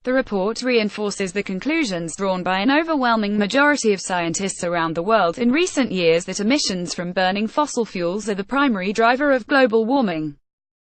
The report reinforces the conclusions drawn by an overwhelming majority of scientists around the world in recent years that emissions from burning fossil fuels are the primary driver of global warming.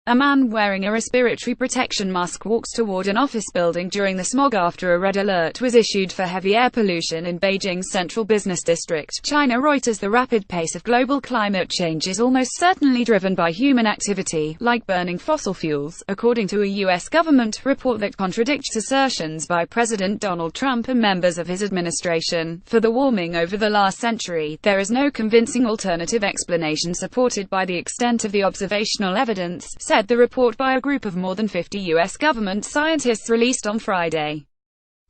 A man wearing a respiratory protection mask walks toward an office building during the smog after a red alert was issued for heavy air pollution in Beijing's central business district, China. Reuters. The rapid pace of global climate change is almost certainly driven by human activity, like burning fossil fuels, according to a U.S. government report that contradicts assertions by President Donald Trump and members of his administration. For the warming over the last century, there is no convincing alternative explanation supported by the extent of the observational evidence, said the report by a group of more than 50 U.S. government scientists released on Friday.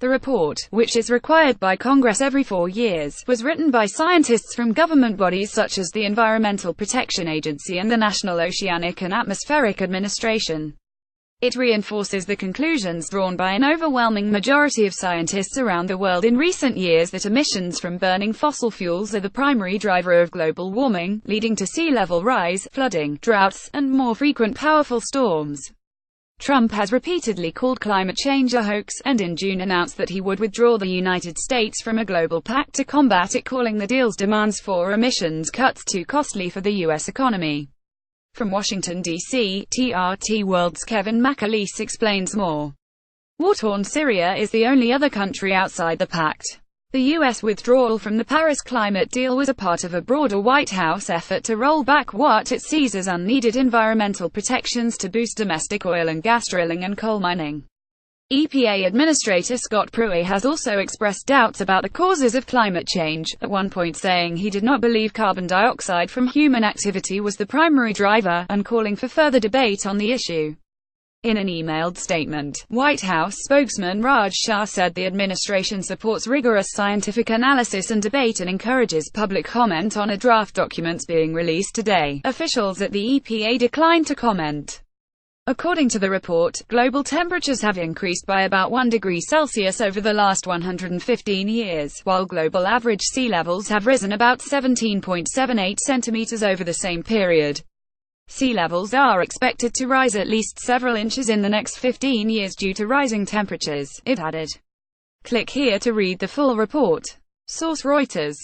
The report, which is required by Congress every 4 years, was written by scientists from government bodies such as the Environmental Protection Agency and the National Oceanic and Atmospheric Administration. It reinforces the conclusions drawn by an overwhelming majority of scientists around the world in recent years that emissions from burning fossil fuels are the primary driver of global warming, leading to sea level rise, flooding, droughts, and more frequent powerful storms. Trump has repeatedly called climate change a hoax, and in June announced that he would withdraw the United States from a global pact to combat it, calling the deal's demands for emissions cuts too costly for the U.S. economy. From Washington, D.C., TRT World's Kevin McAleese explains more. War-torn Syria is the only other country outside the pact. The U.S. withdrawal from the Paris climate deal was a part of a broader White House effort to roll back what it sees as unneeded environmental protections to boost domestic oil and gas drilling and coal mining. EPA Administrator Scott Pruitt has also expressed doubts about the causes of climate change, at one point saying he did not believe carbon dioxide from human activity was the primary driver, and calling for further debate on the issue. In an emailed statement, White House spokesman Raj Shah said the administration supports rigorous scientific analysis and debate and encourages public comment on a draft documents being released today. Officials at the EPA declined to comment. According to the report, global temperatures have increased by about 1 degree Celsius over the last 115 years, while global average sea levels have risen about 17.78 centimeters over the same period. Sea levels are expected to rise at least several inches in the next 15 years due to rising temperatures, it added. Click here to read the full report. Source: Reuters.